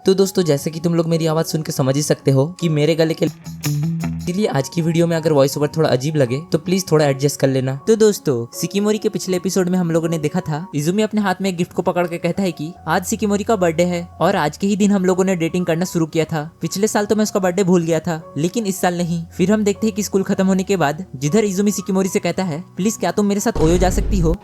तो दोस्तों जैसे कि तुम लोग मेरी आवाज सुन के समझ ही सकते हो कि मेरे गले के इसलिए आज की वीडियो में अगर वॉइस ओवर थोड़ा अजीब लगे तो प्लीज थोड़ा एडजस्ट कर लेना। तो दोस्तों सिकिमोरी के पिछले एपिसोड में हम लोगों ने देखा था इजुमी अपने हाथ में एक गिफ्ट को पकड़ के कहता है कि आज सिकिमोरी का बर्थडे है और आज के ही दिन हम लोगों ने डेटिंग करना शुरू किया था। पिछले साल तो मैं उसका बर्थडे भूल गया था लेकिन इस साल नहीं। फिर हम देखते हैं कि स्कूल खत्म होने के बाद जिधर इजुमी सिकिमोरी से कहता है प्लीज क्या तुम मेरे साथ ओयो जा सकती हो।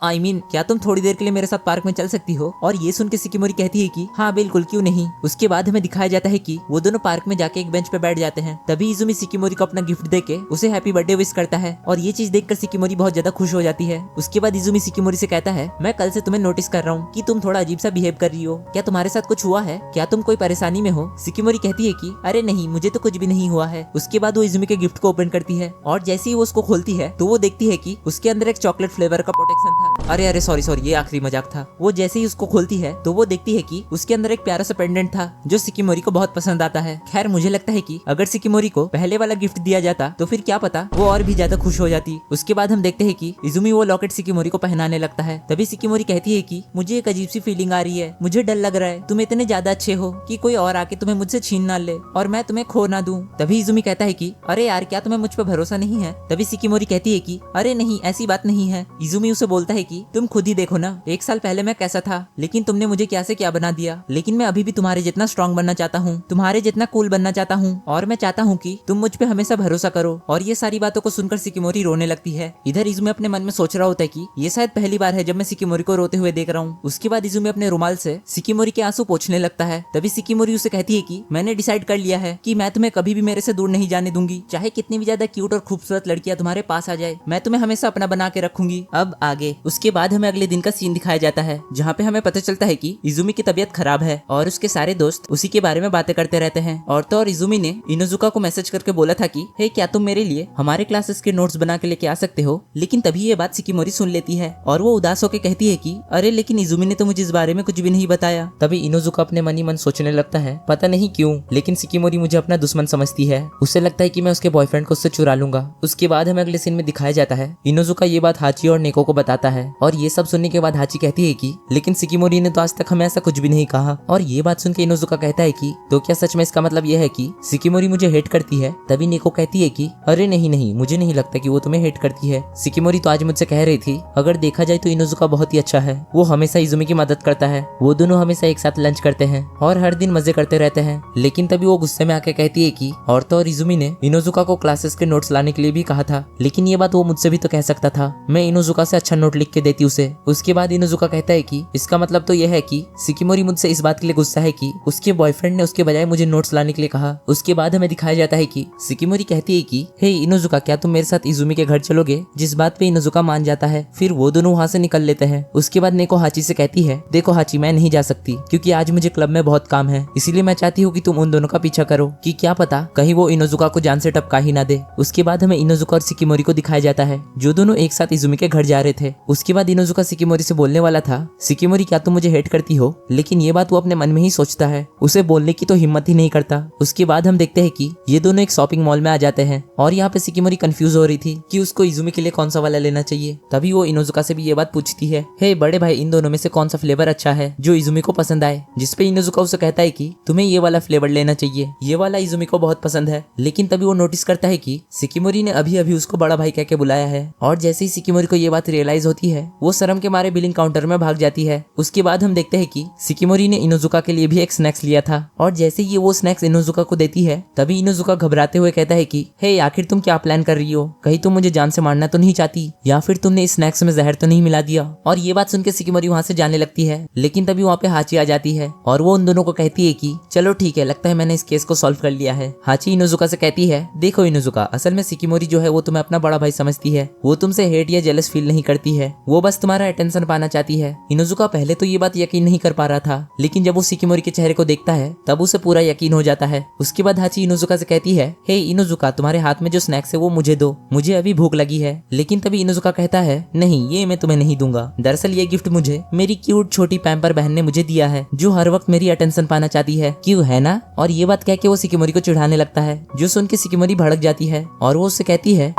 I mean, क्या तुम थोड़ी देर के लिए मेरे साथ पार्क में चल सकती हो। और ये सुन के सिकिमोरी कहती है कि हाँ बिल्कुल क्यों नहीं। उसके बाद हमें दिखाया जाता है कि वो दोनों पार्क में जाके एक बेंच पे बैठ जाते हैं। तभी इजुमी सिकिमोरी को अपना गिफ्ट देके उसे हैप्पी बर्थडे विश करता है और ये चीज देखकर सिकिमोरी बहुत ज्यादा खुश हो जाती है। उसके बाद इजुमी सिकिमोरी से कहता है मैं कल से तुम्हें नोटिस कर रहा हूँ कि तुम थोड़ा अजीब सा बिहेव कर रही हो। क्या तुम्हारे साथ कुछ हुआ है? क्या तुम कोई परेशानी में हो? सिकिमोरी कहती है कि अरे नहीं मुझे तो कुछ भी नहीं हुआ है। उसके बाद वो इजुमी के गिफ्ट को ओपन करती है और जैसे ही वो उसको खोलती है तो वो देखती है कि उसके अंदर एक चॉकलेट फ्लेवर का प्रोटेक्शन था। अरे सॉरी ये आखिरी मजाक था। वो जैसे ही उसको खोलती है तो वो देखती है कि उसके अंदर एक प्यारा सा पेंडेंट था जो सिकिमोरी को बहुत पसंद आता है। खैर मुझे लगता है कि अगर सिकिमोरी को पहले वाला गिफ्ट दिया जाता तो फिर क्या पता वो और भी ज्यादा खुश हो जाती। उसके बाद हम देखते हैं कि इजुमी वो लॉकेट सिकिमोरी को पहनाने लगता है। तभी सिकिमोरी कहती है कि मुझे एक अजीब सी फीलिंग आ रही है, मुझे डर लग रहा है। तुम इतने ज्यादा अच्छे हो कि कोई और आके तुम्हें मुझसे छीन ना ले और मैं तुम्हें खो ना दूं। तभी इजुमी कहता है कि अरे यार क्या तुम्हें मुझ पर भरोसा नहीं है? तभी सिकिमोरी कहती है कि अरे नहीं ऐसी बात नहीं है। इजुमी उसे बोलता है कि तुम खुद ही देखो ना, एक साल पहले मैं कैसा था लेकिन तुमने मुझे क्या से क्या बना दिया। लेकिन मैं अभी भी तुम्हारे जितना स्ट्रांग बनना चाहता हूँ, तुम्हारे जितना कूल बनना चाहता हूँ और मैं चाहता हूँ कि तुम मुझ पे हमेशा भरोसा करो। और ये सारी बातों को सुनकर सिकिमोरी रोने लगती है। इधर इजुमी अपने मन में सोच रहा होता है कि ये शायद पहली बार है जब मैं सिकिमोरी को रोते हुए देख रहा हूँ। उसके बाद इजुमी अपने रुमाल से सिकिमोरी के आंसू पोंछने लगता है। तभी सिकिमोरी उसे कहती है कि मैंने डिसाइड कर लिया है कि मैं तुम्हें कभी भी मेरे से दूर नहीं जाने दूंगी। चाहे कितनी भी ज्यादा क्यूट और खूबसूरत लड़कियां तुम्हारे पास आ जाए, मैं तुम्हें हमेशा अपना बना के रखूंगी। अब आगे उसके बाद हमें अगले दिन का सीन दिखाया जाता है जहाँ पे हमें पता चलता है कि इजुमी की तबीयत खराब है और उसके सारे दोस्त उसी के बारे में बातें करते रहते हैं। और तो और इजुमी ने इनोजुका को मैसेज करके बोला था कि हे क्या तुम मेरे लिए हमारे क्लासेस के नोट्स बना के लेके आ सकते हो। लेकिन तभी ये बात सिकिमोरी सुन लेती है और वो उदास होकर कहती है कि अरे लेकिन इजुमी ने तो मुझे इस बारे में कुछ भी नहीं बताया। तभी इनोजुका अपने मन ही मन सोचने लगता है पता नहीं क्यों लेकिन सिकिमोरी मुझे अपना दुश्मन समझती है। उसे लगता है कि मैं उसके बॉयफ्रेंड को उससे चुरा लूंगा। उसके बाद हमें अगले सीन में दिखाया जाता है इनोजुका ये बात हाची और नेको को बताता है और ये सब सुनने के बाद हाची कहती है कि लेकिन सिकिमोरी ने तो आज तक हमें ऐसा कुछ भी नहीं कहा। और ये बात सुन के इनोजुका कहता है कि तो क्या सच में इसका मतलब यह है कि सिकिमोरी मुझे हेट करती है? तभी नेको कहती है कि अरे नहीं मुझे नहीं लगता कि वो तुम्हें हेट करती है। सिकिमोरी तो आज मुझसे कह रही थी अगर देखा जाए तो इनोजुका बहुत ही अच्छा है, वो हमेशा इजुमी की मदद करता है, वो दोनों हमेशा एक साथ लंच करते हैं और हर दिन मजे करते रहते हैं। लेकिन तभी वो गुस्से में आके कहती है कि और तो और इजुमी ने इनोजुका को क्लासेस के नोट्स लाने के लिए भी कहा था, लेकिन ये बात वो मुझसे भी तो कह सकता था, मैं इनोजुका से अच्छा नोट लिख के देती उसे। उसके बाद इनोजुका कहता है कि इसका मतलब तो यह है कि सिकिमोरी मुझसे इस बात के लिए गुस्सा है कि उसके बॉयफ्रेंड ने उसके बजाय मुझे नोट्स लाने के लिए कहा। उसके बाद हमें दिखाया जाता है कि सिकिमोरी कहती है कि हे इनोजुका क्या तुम मेरे साथ इजुमी के घर चलोगे? जिस बात पे इनोजुका मान जाता है। फिर वो दोनों वहाँ से निकल लेते हैं। उसके बाद नेको हाची से कहती है देखो हाची मैं नहीं जा सकती क्योंकि आज मुझे क्लब में बहुत काम है, इसीलिए मैं चाहती हूँ कि तुम उन दोनों का पीछा करो कि क्या पता कहीं वो इनोजुका को जान से टपका ही ना दे। उसके बाद हमें इनोजुका और सिकिमोरी को दिखाया जाता है जो दोनों एक साथ इजुमी के घर जा रहे थे। उसके बाद इनोजुका सिकिमोरी से बोलने वाला था सिकिमोरी क्या तुम मुझे हेट करती हो? लेकिन ये बात वो अपने मन में ही सोचता है, उसे बोलने की तो हिम्मत ही नहीं करता। उसके बाद हम देखते हैं कि ये दोनों एक शॉपिंग मॉल में आ जाते हैं और यहाँ पे सिकिमोरी कंफ्यूज हो रही थी कि उसको इजुमी के लिए कौन सा वाला लेना चाहिए। तभी वो इनोजुका से भी ये बात पूछती है हे बड़े भाई इन दोनों में से कौन सा फ्लेवर अच्छा है जो इजुमी को पसंद आए? जिसपे इनोजुका उसे कहता है कि तुम्हें ये वाला फ्लेवर लेना चाहिए, ये वाला इजुमी को बहुत पसंद है। लेकिन तभी वो नोटिस करता है कि सिकिमोरी ने अभी अभी उसको बड़ा भाई कह के बुलाया है और जैसे ही सिकिमोरी को ये बात रियलाइज होती है वो शर्म के मारे बिलिंग काउंटर में भाग जाती है। उसके बाद हम देखते हैं कि सिकिमोरी ने इनोजुका के लिए भी एक स्नैक्स लिया था और जैसे ही वो स्नैक्स इनोजुका को देती है तभी इनोजुका घबराते हुए कहता है कि हे आखिर तुम क्या प्लान कर रही हो? कहीं तुम मुझे जान से मारना तो नहीं चाहती या फिर तुमने इस स्नैक्स में जहर तो नहीं मिला दिया? और ये बात सुनकर सिकिमोरी वहाँ से जाने लगती है। लेकिन तभी वहाँ पे हाची आ जाती है और वो उन दोनों को कहती है कि चलो ठीक है लगता है मैंने इस केस को सॉल्व कर लिया है। हाची इनोजुका से कहती है देखो इनोजुका असल में सिकिमोरी जो है वो तुम्हें अपना बड़ा भाई समझती है, वो तुमसे हेट या जेलस फील नहीं करती है, वो बस तुम्हारा अटेंशन पाना चाहती है। इनोजुका पहले तो ये बात यकीन नहीं कर पा रहा था लेकिन जब वो सिकिमोरी के चेहरे को देखता है तब उसे पूरा यकीन हो जाता है। उसके बाद हाची इनोजुका से कहती है हे इनोजुका तुम्हारे हाथ में जो स्नैक्स है वो मुझे दो, मुझे अभी भूख लगी है। लेकिन तभी इनोजुका कहता है नहीं ये मैं तुम्हें नहीं दूंगा, दरअसल ये गिफ्ट मुझे मेरी क्यूट छोटी पैम्पर बहन ने मुझे दिया है जो हर वक्त मेरी अटेंशन पाना चाहती है, क्यों है ना? और ये बात कह के वो सिकिमोरी को चिढ़ाने लगता है जो सुन के सिकिमोरी भड़क जाती है और वो उससे कहती है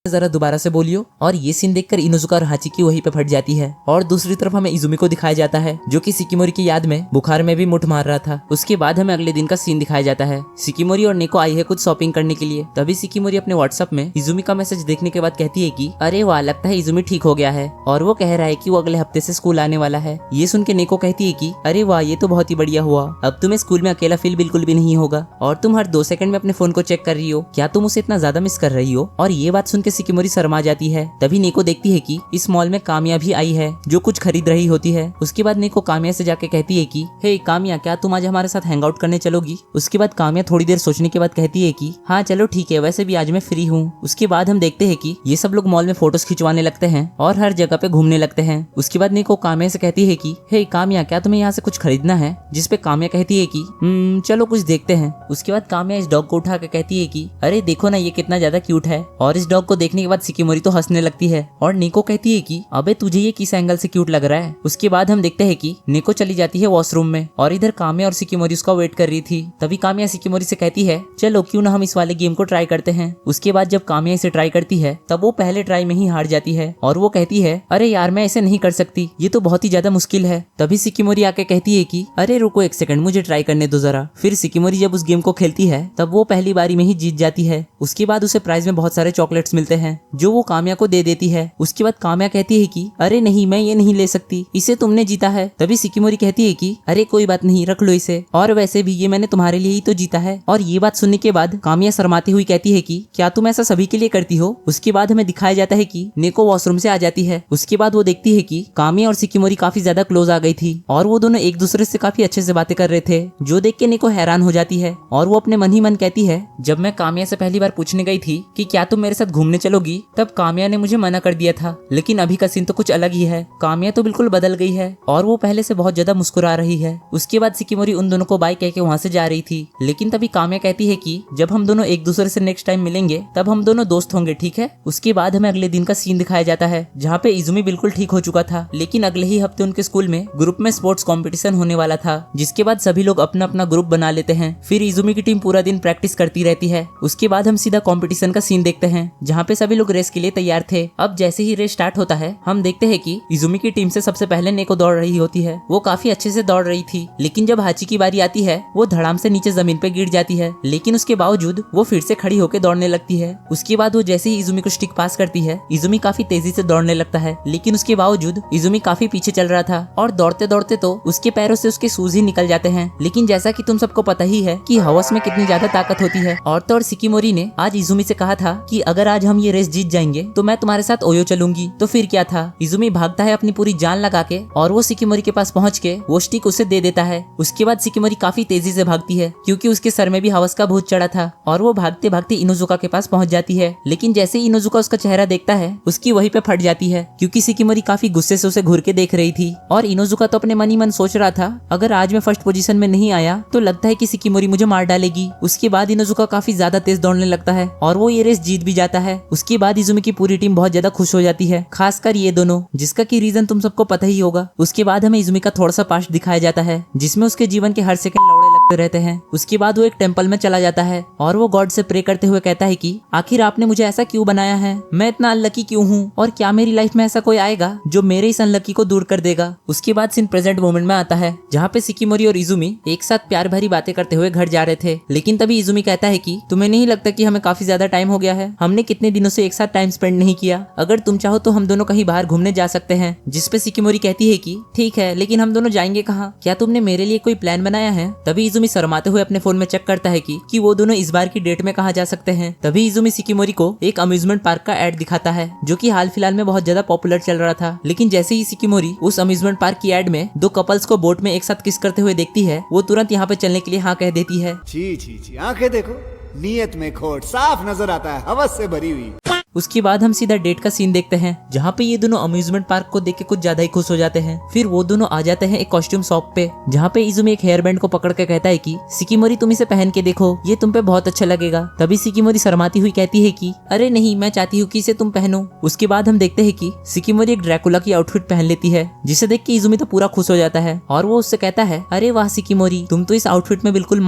जरा दोबारा से बोलियो। और ये सीन देखकर इनोजुका और हाचिकी वहीं पे फट जाती है। और दूसरी तरफ हमें इजुमी को दिखाया जाता है जो कि शिकिमोरी की याद में बुखार में भी मुठ मार रहा था। उसके बाद हमें अगले दिन का सीन दिखाया जाता है। शिकिमोरी और नेको आई है कुछ शॉपिंग करने के लिए। तभी शिकिमोरी अपने व्हाट्सएप में इजुमी का मैसेज देखने के बाद कहती है कि अरे वाह, लगता है इजुमी ठीक हो गया है और वो कह रहा है कि वो अगले हफ्ते से स्कूल आने वाला है। ये सुन के नेको कहती है कि अरे वाह, ये तो बहुत ही बढ़िया हुआ, अब तुम्हें स्कूल में अकेला फील बिल्कुल भी नहीं होगा और तुम हर 2 सेकंड में अपने फोन को चेक कर रही हो। क्या तुम उसे इतना ज्यादा मिस कर रही हो? और ये बात सुन के शिकिमोरी शर्मा जाती है। तभी नेको देखती है कि इस मॉल में कामिया भी आई है जो कुछ खरीद रही होती है। उसके बाद नेको कामिया से जाके कहती है कि हे कामिया, क्या तुम आज हमारे साथ हैंग आउट करने चलोगी? उसके बाद कामिया थोड़ी देर सोचने के बाद कहती है कि हाँ चलो ठीक है, वैसे भी आज मैं फ्री हूँ। उसके बाद हम देखते हैं कि ये सब लोग मॉल में फोटोज खिंचवाने लगते हैं और हर जगह पे घूमने लगते हैं। उसके बाद नेको कामिया से कहती है कि हे कामिया, क्या तुम्हें यहाँ से कुछ खरीदना है? जिसपे कामिया कहती है कि चलो कुछ देखते हैं। उसके बाद कामिया इस डॉग को उठा के कहती है कि अरे देखो ना, ये कितना ज्यादा क्यूट है। और इस डॉग को देखने के बाद शिकिमोरी तो हंसने लगती है और नेको कहती है कि अबे तुझे ये किस एंगल से क्यूट लग रहा है। उसके बाद हम देखते हैं कि नेको चली जाती है वॉशरूम में और इधर कामिया और शिकिमोरी उसका वेट कर रही थी। तभी कामिया शिकिमोरी से कहती है चलो क्यों ना हम इस वाले गेम को ट्राई करते हैं। उसके बाद जब कामिया इसे ट्राई करती है तब वो पहले ट्राई में ही हार जाती है और वो कहती है अरे यार, मैं ऐसे नहीं कर सकती, ये तो बहुत ही ज्यादा मुश्किल है। तभी शिकिमोरी आके कहती है कि अरे रुको एक सेकंड, मुझे ट्राई करने दो जरा। फिर शिकिमोरी जब उस गेम को खेलती है तब वो पहली बारी में ही जीत जाती है। उसके बाद उसे प्राइज में बहुत सारे चॉकलेट्स मिलते हैं जो वो कामिया को दे देती है। उसके बाद कामिया कहती है कि अरे नहीं, मैं ये नहीं ले सकती, इसे तुमने जीता है। तभी शिकिमोरी कहती है कि अरे कोई बात नहीं, रख लो इसे, और वैसे भी ये मैंने तुम्हारे लिए ही तो जीता है। और ये बात सुनने के बाद कामिया शर्माती हुई कहती है कि क्या तुम ऐसा सभी के लिए करती हो? उसके बाद हमें दिखाया जाता है कि नेको वॉशरूम से आ जाती है। उसके बाद वो देखती है कि कामिया और शिकिमोरी काफी ज्यादा क्लोज आ गई थी और वो दोनों एक दूसरे से काफी अच्छे से बातें कर रहे थे, जो देख के नेको हैरान हो जाती है और वो अपने मन ही मन कहती है जब मैं कामिया से पहली बार पूछने गई थी कि क्या तुम मेरे साथ घूमने चलोगी, तब कामिया ने मुझे मना कर दिया था, लेकिन अभी का सीन तो कुछ अलग ही है। कामिया तो बिल्कुल बदल गई है और वो पहले से बहुत ज्यादा मुस्कुरा रही है। उसके बाद शिकिमोरी उन दोनों को बाय कह के वहाँ से जा रही थी, लेकिन तभी कामिया कहती है कि जब हम दोनों एक दूसरे से नेक्स्ट टाइम मिलेंगे तब हम दोनों दोस्त होंगे, ठीक है। उसके बाद हमें अगले दिन का सीन दिखाया जाता है जहाँ पे इजुमी बिल्कुल ठीक हो चुका था, लेकिन अगले ही हफ्ते उनके स्कूल में ग्रुप में स्पोर्ट्स कॉम्पिटिशन होने वाला था, जिसके बाद सभी लोग अपना अपना ग्रुप बना लेते हैं। फिर इजुमी की टीम पूरा दिन प्रैक्टिस करती रहती है। उसके बाद हम सीधा कॉम्पिटिशन का सीन देखते हैं जहाँ पे सभी लोग रेस के लिए तैयार थे। अब जैसे ही रेस स्टार्ट होता है हम देखते हैं कि इजुमी की टीम से सबसे पहले नेको दौड़ रही होती है। वो काफी अच्छे से दौड़ रही थी, लेकिन जब हाची की बारी आती है वो धड़ाम से नीचे जमीन पे गिर जाती है, लेकिन उसके बावजूद वो फिर से खड़ी होकर दौड़ने लगती है। उसके बाद वो जैसे ही इजुमी को स्टिक पास करती है, इजुमी काफी तेजी से दौड़ने लगता है, लेकिन उसके बावजूद इजुमी काफी पीछे चल रहा था और दौड़ते दौड़ते तो उसके पैरों से उसके शूज ही निकल जाते हैं। लेकिन जैसा कि तुम सबको पता ही है कि हवस में कितनी ज्यादा ताकत होती है। और तो और शिकिमोरी ने आज इजुमी से कहा था कि अगर आज हम ये रेस जीत जाएंगे तो मैं तुम्हारे साथ ओयो चलूंगी। तो फिर क्या था, इजुमी भागता है अपनी पूरी जान लगा के और वो शिकिमोरी के पास पहुंच के वो स्टिक उसे दे देता है। उसके बाद शिकिमोरी काफी तेजी से भागती है क्योंकि उसके सर में भी हवस का भूत चढ़ा था और वो भागते भागते इनोजुका के पास पहुंच जाती है। लेकिन जैसे ही इनोजुका उसका चेहरा देखता है उसकी वहीं पे फट जाती है क्योंकि शिकिमोरी काफी गुस्से से उसे घूर के देख रही थी। और इनोजुका तो अपने मन ही मन सोच रहा था अगर आज मैं फर्स्ट पोजीशन में नहीं आया तो लगता है कि शिकिमोरी मुझे मार डालेगी। उसके बाद इनोजुका काफी ज्यादा तेज दौड़ने लगता है और वो ये रेस जीत भी जाता है। उसके बाद इजुमी की पूरी टीम बहुत ज्यादा खुश हो जाती है, खासकर ये दोनों, जिसका की रीजन तुम सबको पता ही होगा। उसके बाद हमें इजुमी का थोड़ा सा पास्ट दिखाया जाता है जिसमें उसके जीवन के हर सेकंड लौड़े लगते रहते हैं। उसके बाद वो एक टेम्पल में चला जाता है और वो गॉड से प्रे करते हुए कहता है कि आखिर आपने मुझे ऐसा क्यों बनाया है, मैं इतना अनलकी क्यों हूँ और क्या मेरी लाइफ में ऐसा कोई आएगा जो मेरे इस अनलकी को दूर कर देगा। उसके बाद सीन प्रेजेंट मोमेंट में आता है जहाँ पे शिकिमोरी और इजुमी एक साथ प्यार भरी बातें करते हुए घर जा रहे थे, लेकिन तभी इजुमी कहता है कि तुम्हें नहीं लगता कि हमें काफी ज्यादा टाइम हो गया है, हमने कितने दिनों से एक साथ टाइम स्पेंड नहीं किया, अगर तुम चाहो तो हम दोनों कहीं बाहर घूमने जा सकते हैं। जिसपे शिकिमोरी कहती है कि ठीक है, लेकिन हम दोनों जाएंगे कहाँ, क्या तुमने मेरे लिए कोई प्लान बनाया है। तभी इजुमी शर्माते हुए अपने फोन में चेक करता है कि वो दोनों इस बार की डेट में कहाँ जा सकते हैं। तभी इजुमी शिकिमोरी को एक अम्यूजमेंट पार्क का एड दिखाता है जो कि हाल फिलहाल में बहुत ज्यादा पॉपुलर चल रहा था। लेकिन जैसे ही शिकिमोरी उस अम्यूजमेंट पार्क की एड में दो कपल्स को बोट में एक साथ किस करते हुए देखती है, वो तुरंत यहाँ पे चलने के लिए हाँ कह देती है। छी छी छी, आंखें देखो, नीयत में खोट साफ नजर आता है, हवस से भरी हुई। उसके बाद हम सीधा डेट का सीन देखते हैं जहाँ पे ये दोनों अम्यूजमेंट पार्क को देख के कुछ ज्यादा ही खुश हो जाते हैं। फिर वो दोनों आ जाते हैं एक कॉस्ट्यूम शॉप पे जहाँ पे इजुमी एक हेयर बैंड को पकड़ के कहता है कि शिकिमोरी तुम इसे पहन के देखो, ये तुम पे बहुत अच्छा लगेगा। तभी शिकिमोरी शर्माती हुई कहती है कि अरे नहीं, मैं चाहती हूँ कि इसे तुम पहनो। उसके बाद हम देखते हैं कि शिकिमोरी एक ड्रैकुला की आउटफिट पहन लेती है जिसे देख के इजुमी तो पूरा खुश हो जाता है और वो उससे कहता है अरे वाह शिकिमोरी, तुम तो इस आउटफिट में बिल्कुल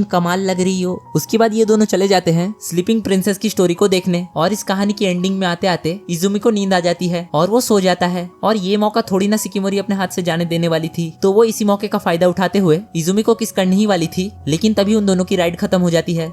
कमाल लग रही हो। उसके बाद ये दोनों चले जाते हैं स्लीपिंग प्रिंसेस की स्टोरी को देखने और इस कहानी की एंडिंग में आते आते इजुमी को नींद आ जाती है और वो सो जाता है। और ये मौका थोड़ी ना शिकिमोरी अपने हाथ से जाने देने वाली थी, तो वो इसी मौके का फायदा उठाते हुए इजुमी को किस करने ही वाली थी, लेकिन तभी उन दोनों की राइड खत्म हो जाती है।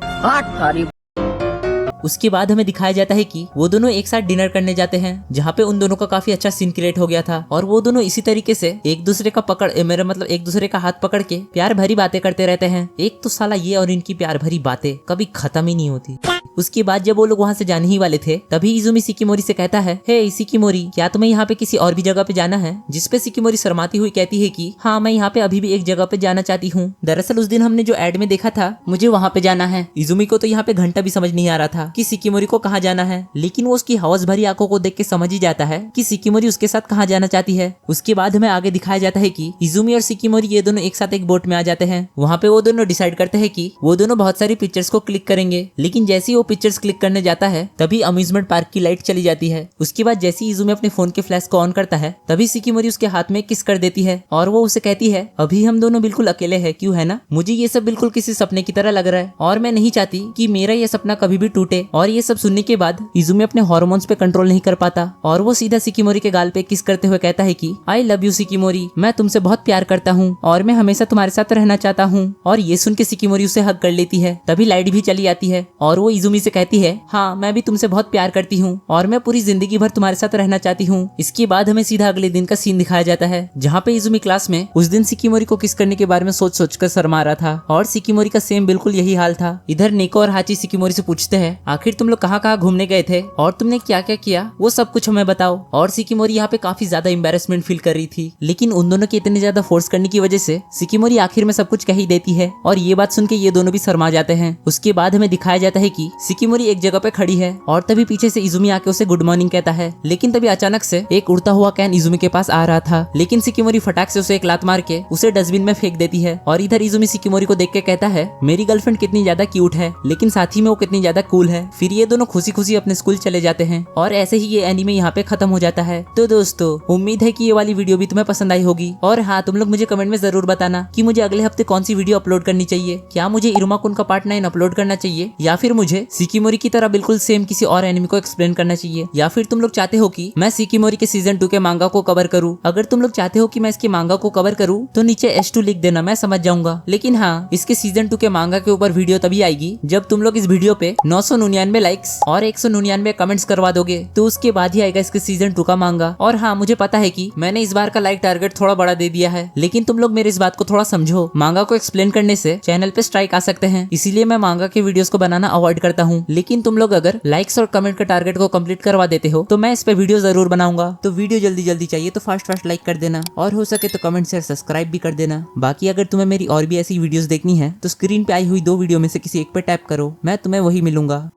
उसके बाद हमें दिखाया जाता है कि वो दोनों एक साथ डिनर करने जाते हैं, जहाँ पे उन दोनों का काफी अच्छा सीन क्रिएट हो गया था और वो दोनों इसी तरीके से एक दूसरे का मेरा मतलब एक दूसरे का हाथ पकड़ के प्यार भरी बातें करते रहते हैं। एक तो साला ये और इनकी प्यार भरी बातें कभी खत्म ही नहीं होती। उसके बाद जब वो लोग वहाँ से जाने ही वाले थे, तभी इजुमी शिकिमोरी से कहता है, हे शिकिमोरी, क्या तुम्हें यहाँ पे किसी और भी जगह पे जाना है? जिसपे शिकिमोरी शर्माती हुई कहती है कि हाँ, मैं यहाँ पे अभी भी एक जगह पे जाना चाहती हूँ। दरअसल उस दिन हमने जो एड में देखा था, मुझे वहाँ पे जाना है। इजुमी को तो यहाँ पे घंटा भी समझ नहीं आ रहा था कि शिकिमोरी को कहाँ जाना है, लेकिन वो उसकी हवस भरी आंखों को देख के समझ ही जाता है कि शिकिमोरी उसके साथ कहाँ जाना चाहती है। उसके बाद हमें आगे दिखाया जाता है कि इजुमी और शिकिमोरी ये दोनों एक साथ एक बोट में आ जाते हैं। वहाँ पे वो दोनों डिसाइड करते हैं कि वो दोनों बहुत सारी पिक्चर्स को क्लिक करेंगे, लेकिन जैसे ही वो पिक्चर्स क्लिक करने जाता है तभी अम्यूजमेंट पार्क की लाइट चली जाती है। उसके बाद जैसे ही इजुमी अपने फोन के फ्लैश को ऑन करता है, तभी शिकिमोरी उसके हाथ में किस कर देती है और वो उसे कहती है, अभी हम दोनों बिल्कुल अकेले हैं, क्यों है ना? मुझे ये सब बिल्कुल किसी सपने की तरह लग रहा है और मैं नहीं चाहती कि मेरा ये सपना कभी भी टूटे। और ये सब सुनने के बाद इजुमी अपने हार्मोन्स पे कंट्रोल नहीं कर पाता और वो सीधा शिकिमोरी के गाल पे किस करते हुए कहता है कि आई लव यू शिकिमोरी, मैं तुमसे बहुत प्यार करता हूँ और मैं हमेशा तुम्हारे साथ रहना चाहता हूँ। और ये सुन के शिकिमोरी उसे हग कर लेती है। तभी लाइट भी चली आती है और वो इजुमी से कहती है, हाँ, मैं भी तुमसे बहुत प्यार करती हूँ और मैं पूरी जिंदगी भर तुम्हारे साथ रहना चाहती हूँ। इसके बाद हमें सीधा अगले दिन का सीन दिखाया जाता है, जहाँ पे इजुमी क्लास में उस दिन शिकिमोरी को किस करने के बारे में सोच सोच कर शर्मा रहा था और शिकिमोरी का सेम बिल्कुल यही हाल था। इधर नेको और हाची शिकिमोरी से पूछते हैं, आखिर तुम लोग कहाँ कहाँ घूमने गए थे और तुमने क्या क्या किया, वो सब कुछ हमें बताओ। और शिकिमोरी यहाँ पे काफी ज्यादा एम्बैरेसमेंट फील कर रही थी, लेकिन उन दोनों के इतने ज्यादा फोर्स करने की वजह से शिकिमोरी आखिर में सब कुछ कह ही देती है और ये बात सुन के ये दोनों भी शर्मा जाते हैं। उसके बाद हमें दिखाया जाता है कि शिकिमोरी एक जगह पे खड़ी है और तभी पीछे से इजुमी आके उसे गुड मॉर्निंग कहता है, लेकिन तभी अचानक से एक उड़ता हुआ कैन इजुमी के पास आ रहा था, लेकिन शिकिमोरी फटाक से उसे एक लात मार के उसे डस्टबिन में फेंक देती है। और इधर इजुमी शिकिमोरी को देख के कहता है, मेरी गर्लफ्रेंड कितनी ज्यादा क्यूट है, लेकिन साथ ही में वो कितनी ज्यादा कूल है। फिर ये दोनों खुशी खुशी अपने स्कूल चले जाते हैं और ऐसे ही ये एनीमे यहाँ पे खत्म हो जाता है। तो दोस्तों, उम्मीद है कि ये वाली वीडियो भी तुम्हें पसंद आई होगी और हाँ, तुम लोग मुझे कमेंट में जरूर बताना कि मुझे अगले हफ्ते कौन सी वीडियो अपलोड करनी चाहिए। क्या मुझे इरुमा-कुन का पार्ट 9 अपलोड करना चाहिए या फिर मुझे शिकिमोरी की तरह बिल्कुल सेम किसी और एनिमे को एक्सप्लेन करना चाहिए, या फिर तुम लोग चाहते हो कि मैं शिकिमोरी के सीजन 2 के मांगा को कवर करूं? अगर तुम लोग चाहते हो कि मैं इसके मांगा को कवर करूं तो नीचे S2 लिख देना, मैं समझ जाऊंगा। लेकिन हाँ, इसके सीजन 2 के मांगा के ऊपर वीडियो तभी आएगी जब तुम लोग इस वीडियो पे 999 लाइक्स और 199 कमेंट्स करवा दोगे, तो उसके बाद ही आएगा इसके सीजन 2 का मांगा। और हाँ, मुझे पता है कि मैंने इस बार का लाइक टारगेट थोड़ा बड़ा दे दिया है, लेकिन तुम लोग मेरे इस बात को थोड़ा समझो। मांगा को एक्सप्लेन करने से चैनल पे स्ट्राइक आ सकते हैं, इसीलिए मैं मांगा के वीडियोस को बनाना अवॉइड करता हूँ। लेकिन तुम लोग अगर लाइक्स और कमेंट के टारगेट को कंप्लीट करवा देते हो तो मैं इस पे वीडियो जरूर बनाऊंगा। तो वीडियो जल्दी जल्दी चाहिए तो फास्ट लाइक कर देना और हो सके तो कमेंट शेयर सब्सक्राइब भी कर देना। बाकी अगर तुम्हें मेरी और भी ऐसी वीडियोस देखनी है तो स्क्रीन पे आई हुई 2 वीडियो में से किसी एक पे टैप करो, मैं तुम्हें वही मिलूंगा।